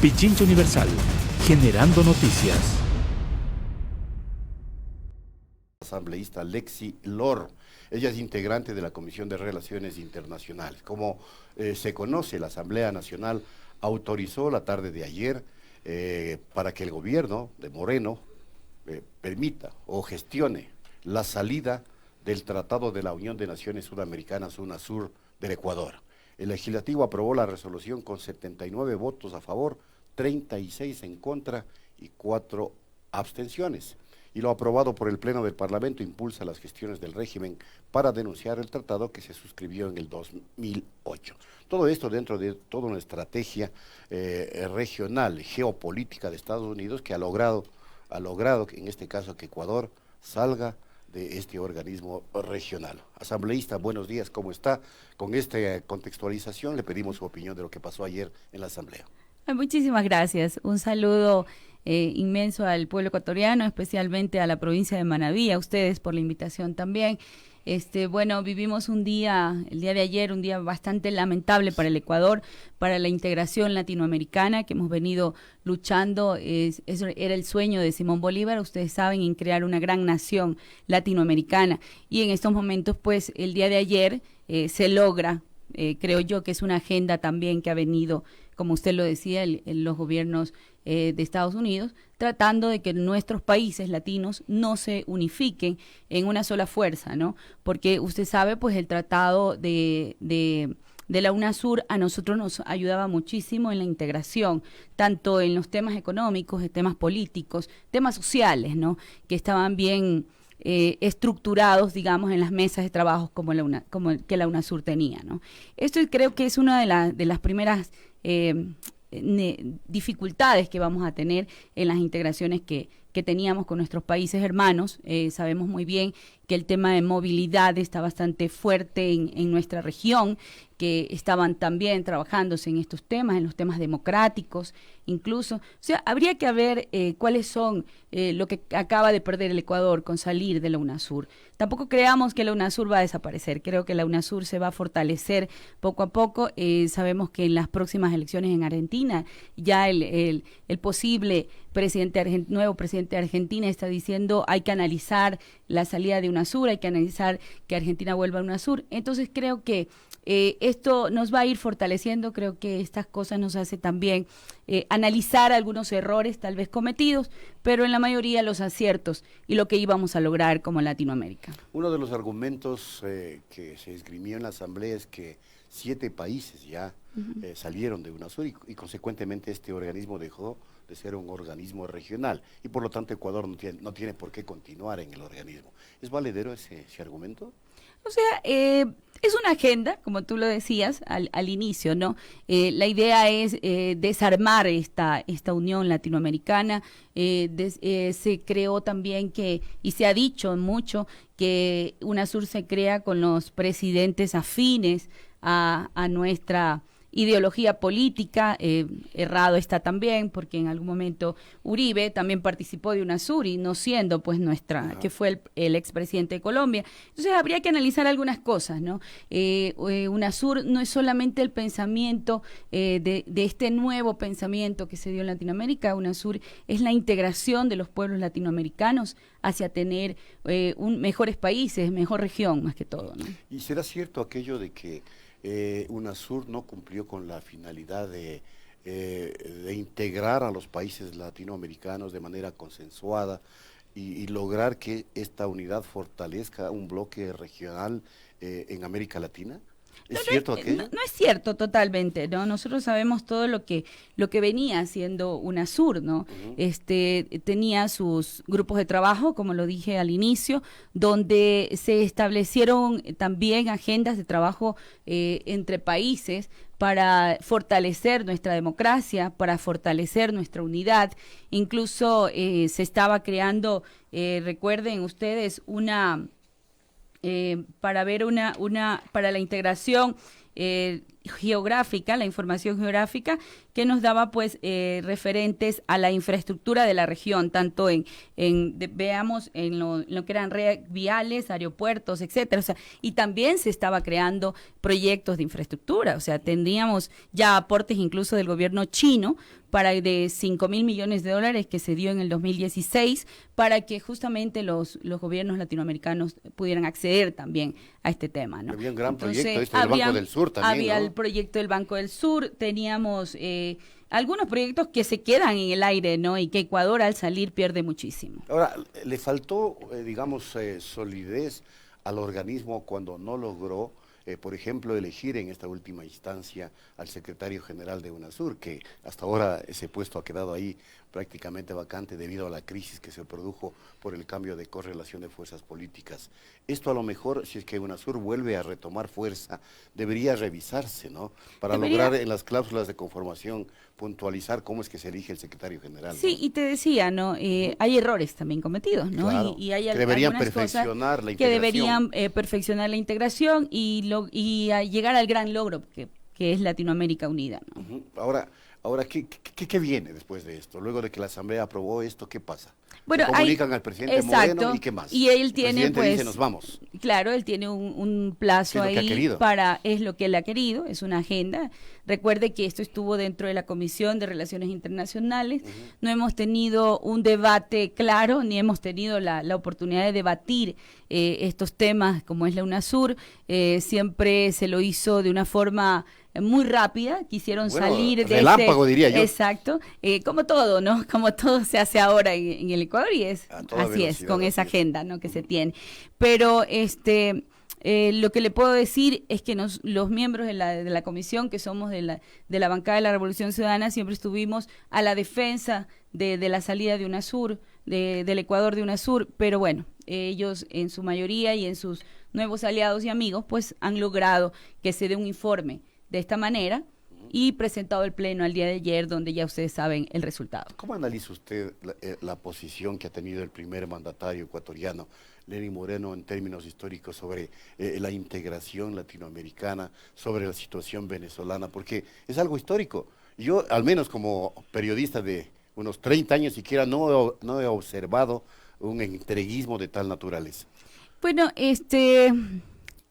Pichincha Universal, generando noticias. Asambleísta Lexi Lor. Ella es integrante de la Comisión de Relaciones Internacionales. Como se conoce, la Asamblea Nacional autorizó la tarde de ayer para que el gobierno de Moreno permita o gestione la salida del Tratado de la Unión de Naciones Sudamericanas, UNASUR, del Ecuador. El legislativo aprobó la resolución con 79 votos a favor, 36 en contra y 4 abstenciones. Y lo aprobado por el Pleno del Parlamento impulsa las gestiones del régimen para denunciar el tratado que se suscribió en el 2008. Todo esto dentro de toda una estrategia regional, geopolítica de Estados Unidos que ha logrado en este caso que Ecuador salga de este organismo regional. Asambleísta, buenos días, ¿cómo está? Con esta contextualización le pedimos su opinión de lo que pasó ayer en la Asamblea. Muchísimas gracias. Un saludo inmenso al pueblo ecuatoriano, especialmente a la provincia de Manabí, a ustedes por la invitación también. Bueno, vivimos el día de ayer, un día bastante lamentable para el Ecuador, para la integración latinoamericana que hemos venido luchando. Eso era el sueño de Simón Bolívar, ustedes saben, en crear una gran nación latinoamericana. Y en estos momentos, pues, el día de ayer se logra. Creo yo que es una agenda también que ha venido, como usted lo decía, los gobiernos de Estados Unidos, tratando de que nuestros países latinos no se unifiquen en una sola fuerza, ¿no? Porque usted sabe, pues el tratado de la UNASUR a nosotros nos ayudaba muchísimo en la integración, tanto en los temas económicos, en temas políticos, temas sociales, ¿no? Que estaban bien estructurados, digamos, en las mesas de trabajo como que la UNASUR tenía, ¿no? Esto creo que es una de las primeras dificultades que vamos a tener en las integraciones que teníamos con nuestros países hermanos. Sabemos muy bien que el tema de movilidad está bastante fuerte en nuestra región, que estaban también trabajándose en estos temas, en los temas democráticos, incluso. O sea, habría que ver cuáles son lo que acaba de perder el Ecuador con salir de la UNASUR. Tampoco creamos que la UNASUR va a desaparecer, creo que la UNASUR se va a fortalecer poco a poco. Sabemos que en las próximas elecciones en Argentina, ya el posible nuevo presidente de Argentina está diciendo hay que analizar la salida de UNASUR, hay que analizar que Argentina vuelva a UNASUR. Entonces creo que esto nos va a ir fortaleciendo, creo que estas cosas nos hace también analizar algunos errores tal vez cometidos, pero en la mayoría los aciertos y lo que íbamos a lograr como Latinoamérica. Uno de los argumentos que se esgrimió en la Asamblea es que 7 países ya salieron de UNASUR y consecuentemente este organismo dejó de ser un organismo regional y por lo tanto Ecuador no tiene por qué continuar en el organismo. ¿Es valedero ese argumento? O sea, es una agenda, como tú lo decías al inicio, ¿no? La idea es desarmar esta unión latinoamericana. Se creó también y se ha dicho mucho que UNASUR se crea con los presidentes afines a nuestra ideología política. Errado está también, porque en algún momento Uribe también participó de UNASUR y no siendo pues que fue el expresidente de Colombia. Entonces habría que analizar algunas cosas, ¿no? UNASUR no es solamente el pensamiento de este nuevo pensamiento que se dio en Latinoamérica. UNASUR es la integración de los pueblos latinoamericanos hacia tener mejores países, mejor región más que todo, ¿no? ¿Y será cierto aquello de que UNASUR no cumplió con la finalidad de integrar a los países latinoamericanos de manera consensuada y lograr que esta unidad fortalezca un bloque regional en América Latina? ¿Es cierto aquello? No es cierto totalmente, ¿no? Nosotros sabemos todo lo que venía haciendo UNASUR, ¿no? Tenía sus grupos de trabajo, como lo dije al inicio, donde se establecieron también agendas de trabajo entre países para fortalecer nuestra democracia, para fortalecer nuestra unidad. Incluso se estaba creando, recuerden ustedes, para la integración geográfica, la información geográfica que nos daba pues referentes a la infraestructura de la región, tanto veamos en lo que eran redes viales, aeropuertos, etcétera, o sea, y también se estaba creando proyectos de infraestructura, o sea, tendríamos ya aportes incluso del gobierno chino de 5.000 millones de dólares que se dio en el 2016 para que justamente los gobiernos latinoamericanos pudieran acceder también a este tema, ¿no? Había un gran Entonces, proyecto del Banco del Sur también, había ¿no? el proyecto del Banco del Sur, teníamos algunos proyectos que se quedan en el aire, ¿no? Y que Ecuador al salir pierde muchísimo. Ahora, le faltó, digamos, solidez al organismo cuando no logró, por ejemplo, elegir en esta última instancia al secretario general de UNASUR, que hasta ahora ese puesto ha quedado ahí prácticamente vacante debido a la crisis que se produjo por el cambio de correlación de fuerzas políticas. Esto a lo mejor, si es que UNASUR vuelve a retomar fuerza, debería revisarse, ¿no? Para lograr en las cláusulas de conformación puntualizar cómo es que se elige el secretario general. Sí, ¿no? Y te decía, ¿no? Hay errores también cometidos, ¿no? Claro, Y hay que deberían algunas perfeccionar cosas la que integración. deberían perfeccionar la integración y a llegar al gran logro que es Latinoamérica Unida, ¿no? Uh-huh. Ahora ¿qué viene después de esto? Luego de que la Asamblea aprobó esto, ¿qué pasa? Bueno, comunican al presidente Moreno y qué más. Y él tiene, el presidente pues, dice, nos vamos. Claro, él tiene un plazo Es lo que ha ahí querido. es lo que él ha querido, es una agenda. Recuerde que esto estuvo dentro de la Comisión de Relaciones Internacionales. No hemos tenido un debate claro, ni hemos tenido la oportunidad de debatir estos temas como es la UNASUR. Siempre se lo hizo de una forma muy rápida, quisieron salir de relámpago, diría yo. Exacto, como todo, ¿no? Como todo se hace ahora en el Ecuador y así es, con esa agenda, ¿no? Que se tiene. Pero lo que le puedo decir es que los miembros de la comisión, que somos de la bancada de la Revolución Ciudadana, siempre estuvimos a la defensa de la salida de UNASUR, del Ecuador de UNASUR, pero bueno, ellos en su mayoría y en sus nuevos aliados y amigos, pues han logrado que se dé un informe de esta manera y presentado el pleno al día de ayer, donde ya ustedes saben el resultado. ¿Cómo analiza usted la posición que ha tenido el primer mandatario ecuatoriano, Lenín Moreno, en términos históricos sobre la integración latinoamericana, sobre la situación venezolana? Porque es algo histórico. Yo, al menos como periodista de unos 30 años siquiera, no he observado un entreguismo de tal naturaleza. Bueno,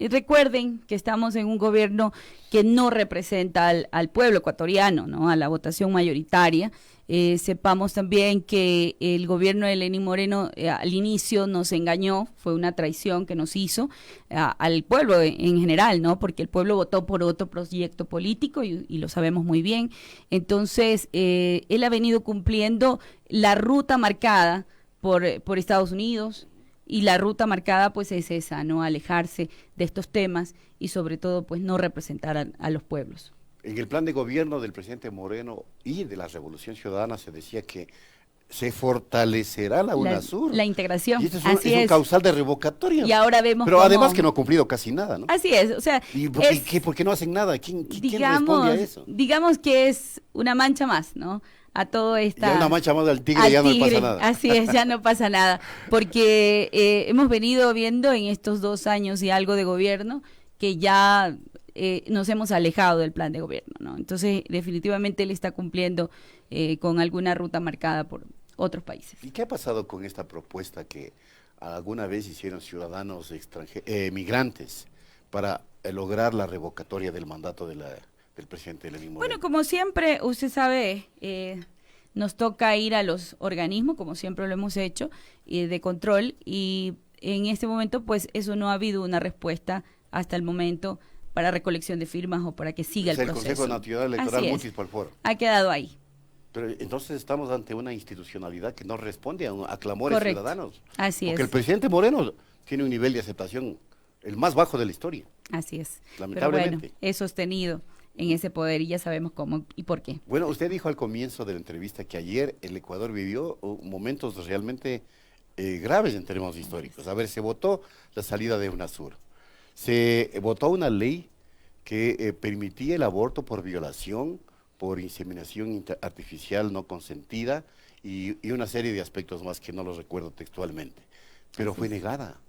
recuerden que estamos en un gobierno que no representa al pueblo ecuatoriano, ¿no? A la votación mayoritaria. Sepamos también que el gobierno de Lenín Moreno al inicio nos engañó, fue una traición que nos hizo al pueblo en general, ¿no? Porque el pueblo votó por otro proyecto político y lo sabemos muy bien. Entonces, él ha venido cumpliendo la ruta marcada por Estados Unidos. Y la ruta marcada pues es esa, ¿no? Alejarse de estos temas y sobre todo pues no representar a los pueblos. En el plan de gobierno del presidente Moreno y de la Revolución Ciudadana se decía que se fortalecerá la UNASUR. La integración, y este así es un causal de revocatoria. Y ahora vemos Pero además que no ha cumplido casi nada, ¿no? Así es, o sea... ¿Y por qué no hacen nada? ¿Quién responde a eso? Digamos que es una mancha más, ¿no? A todo esta... Ya una mancha más del tigre, ya no le pasa nada. Así es, ya no pasa nada. Porque hemos venido viendo en estos 2 años y algo de gobierno que ya nos hemos alejado del plan de gobierno, ¿no? Entonces, definitivamente él está cumpliendo con alguna ruta marcada por otros países. ¿Y qué ha pasado con esta propuesta que alguna vez hicieron ciudadanos migrantes para lograr la revocatoria del mandato del presidente Lenín Moreno? Bueno, como siempre, usted sabe, nos toca ir a los organismos, como siempre lo hemos hecho, de control, y en este momento, pues, eso no ha habido una respuesta hasta el momento para recolección de firmas o para que siga el proceso. El Consejo Nacional Electoral Mutis por Foro. Ha quedado ahí. Pero entonces estamos ante una institucionalidad que no responde a clamores Correcto. ciudadanos. Así Porque es. el presidente Moreno tiene un nivel de aceptación el más bajo de la historia. Así es. Lamentablemente. Pero bueno, es sostenido en ese poder y ya sabemos cómo y por qué. Bueno, usted dijo al comienzo de la entrevista que ayer el Ecuador vivió momentos realmente graves en términos históricos. A ver, se votó la salida de UNASUR. Se votó una ley que permitía el aborto por violación, por inseminación artificial no consentida y una serie de aspectos más que no los recuerdo textualmente. Pero fue negada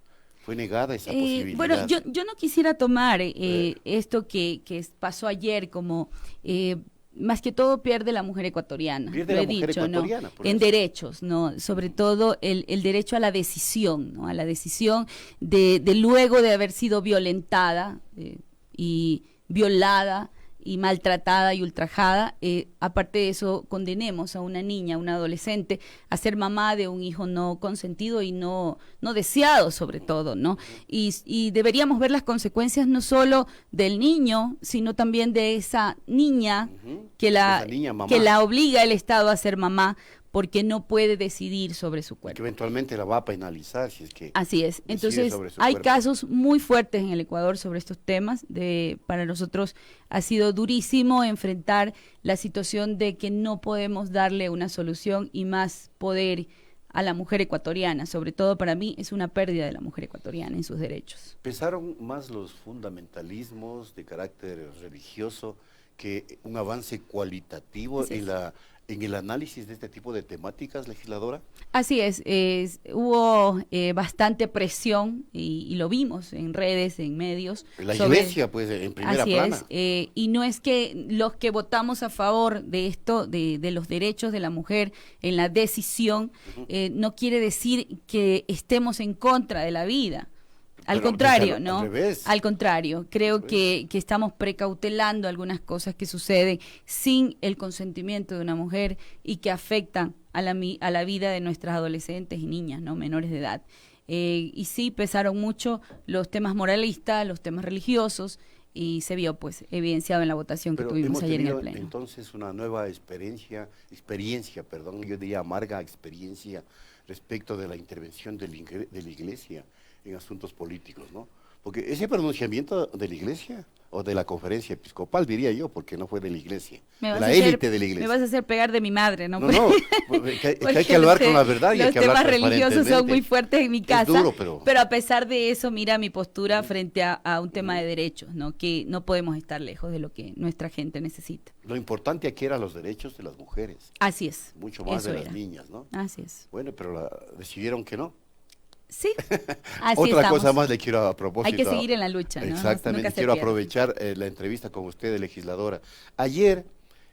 fue negada esa posibilidad. Bueno, yo no quisiera tomar esto que pasó ayer como... más que todo pierde la mujer ecuatoriana, Pierde lo la he mujer dicho, ¿no? ecuatoriana, por En eso. derechos, ¿no? Sobre todo el derecho a la decisión, ¿no? A la decisión de luego de haber sido violentada y violada y maltratada y ultrajada, aparte de eso condenemos a una niña, a una adolescente a ser mamá de un hijo no consentido y no deseado sobre todo, ¿no? Y deberíamos ver las consecuencias no solo del niño, sino también de esa niña que Esa niña, mamá. que la obliga el Estado a ser mamá porque no puede decidir sobre su Que cuerpo. eventualmente la va a penalizar si es que... Así es. decide Entonces, sobre su hay cuerpo. casos muy fuertes en el Ecuador sobre estos temas. Para nosotros ha sido durísimo enfrentar la situación de que no podemos darle una solución y más poder a la mujer ecuatoriana. Sobre todo para mí es una pérdida de la mujer ecuatoriana en sus derechos. Pesaron más los fundamentalismos de carácter religioso que un avance cualitativo Así es. en el análisis de este tipo de temáticas, legisladora. Así es, hubo bastante presión y lo vimos en redes, en medios. La sobre- iglesia, pues, en primera Así plana. es, y no es que los que votamos a favor de esto, de los derechos de la mujer en la decisión, no quiere decir que estemos en contra de la vida. Al Pero, contrario, al ¿no? revés. Al contrario, creo que estamos precautelando algunas cosas que suceden sin el consentimiento de una mujer y que afectan a la vida de nuestras adolescentes y niñas, ¿no? Menores de edad. Y sí pesaron mucho los temas moralistas, los temas religiosos, y se vio pues evidenciado en la votación que Pero tuvimos hemos ayer en el tenido Pleno. entonces una nueva experiencia, yo diría amarga experiencia respecto de la intervención de la iglesia en asuntos políticos, ¿no? Porque ese pronunciamiento de la iglesia o de la conferencia episcopal, diría yo, porque no fue de la iglesia, Me de vas la a hacer- élite de la iglesia. Me vas a hacer pegar de mi madre, ¿no? No, no, que hay Porque que hablar los con la verdad y hay los que hablar temas religiosos son transparentemente. muy fuertes en mi casa, duro, pero- a pesar de eso, mira mi postura frente a un tema de derechos, ¿no? Que no podemos estar lejos de lo que nuestra gente necesita. Lo importante aquí eran los derechos de las mujeres, Así es. mucho más eso de las era. niñas, ¿no? Así es. Bueno, pero decidieron que no. Sí, así Otra estamos. cosa más le quiero a propósito. Hay que seguir en la lucha, ¿no? Exactamente, Nunca se quiero pierde. aprovechar la entrevista con usted, legisladora. Ayer,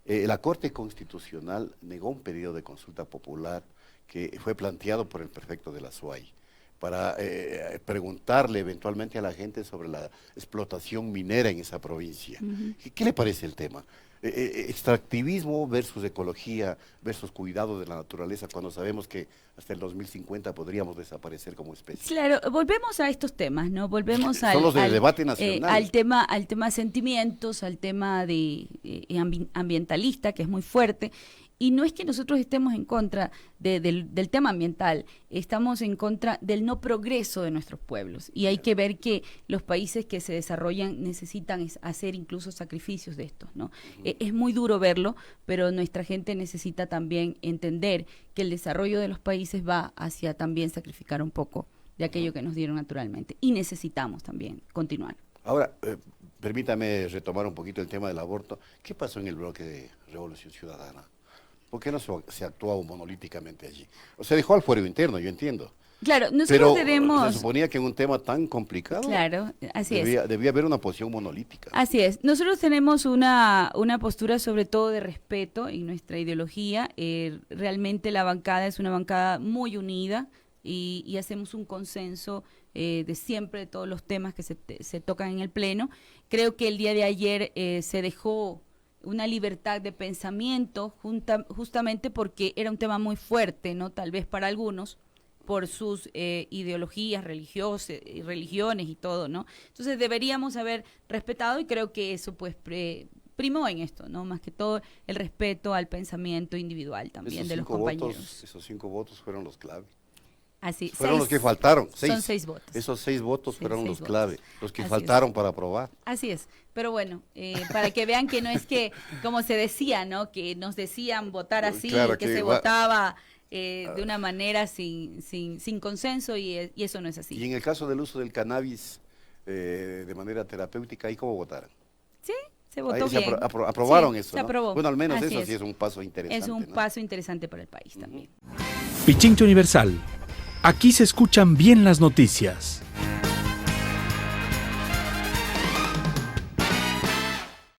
la Corte Constitucional negó un pedido de consulta popular que fue planteado por el prefecto de la SUAY para preguntarle eventualmente a la gente sobre la explotación minera en esa provincia. ¿Qué le parece el tema? Extractivismo versus ecología versus cuidado de la naturaleza, cuando sabemos que hasta el 2050 podríamos desaparecer como especie. Claro, volvemos a estos temas, ¿no? Volvemos Son los del debate al nacional. tema sentimientos, al tema de ambientalista, que es muy fuerte. Y no es que nosotros estemos en contra del tema ambiental, estamos en contra del no progreso de nuestros pueblos. Y hay que ver que los países que se desarrollan necesitan hacer incluso sacrificios de estos, ¿no? Es muy duro verlo, pero nuestra gente necesita también entender que el desarrollo de los países va hacia también sacrificar un poco de aquello que nos dieron naturalmente. Y necesitamos también continuar. Ahora, permítame retomar un poquito el tema del aborto. ¿Qué pasó en el bloque de Revolución Ciudadana? ¿Por qué no se actuó monolíticamente allí? O sea, dejó al fuero interno, yo entiendo. Claro, nosotros Pero tenemos... se suponía que en un tema tan complicado Claro, así es. debía haber una posición monolítica. Así es. Nosotros tenemos una postura sobre todo de respeto en nuestra ideología. Realmente la bancada es una bancada muy unida y hacemos un consenso de siempre de todos los temas que se tocan en el Pleno. Creo que el día de ayer se dejó una libertad de pensamiento justamente porque era un tema muy fuerte, ¿no? Tal vez para algunos por sus ideologías religiosas, religiones y todo, ¿no? Entonces deberíamos haber respetado y creo que eso pues primó en esto, ¿no? Más que todo el respeto al pensamiento individual también Esos de los 5 compañeros. votos, esos 5 votos fueron los clave. Así, Fueron los 6, que faltaron. Son 6 votos. Esos 6 votos Sí, fueron 6 los votos. clave, los que Así faltaron para aprobar. Así es, pero bueno, para que vean que no es que, como se decía, ¿no? Que nos decían votar así, Claro, que que se va- votaba de una manera sin consenso y eso no es Y así. en el caso del uso del cannabis de manera terapéutica, ¿ahí cómo votaron? Sí, se votó Ahí se bien. aprobaron Sí, eso, se ¿no? aprobó. Bueno, al menos Así eso sí es un paso interesante. Es un ¿no? paso interesante para el país también. Pichincha Universal. Aquí se escuchan bien las noticias.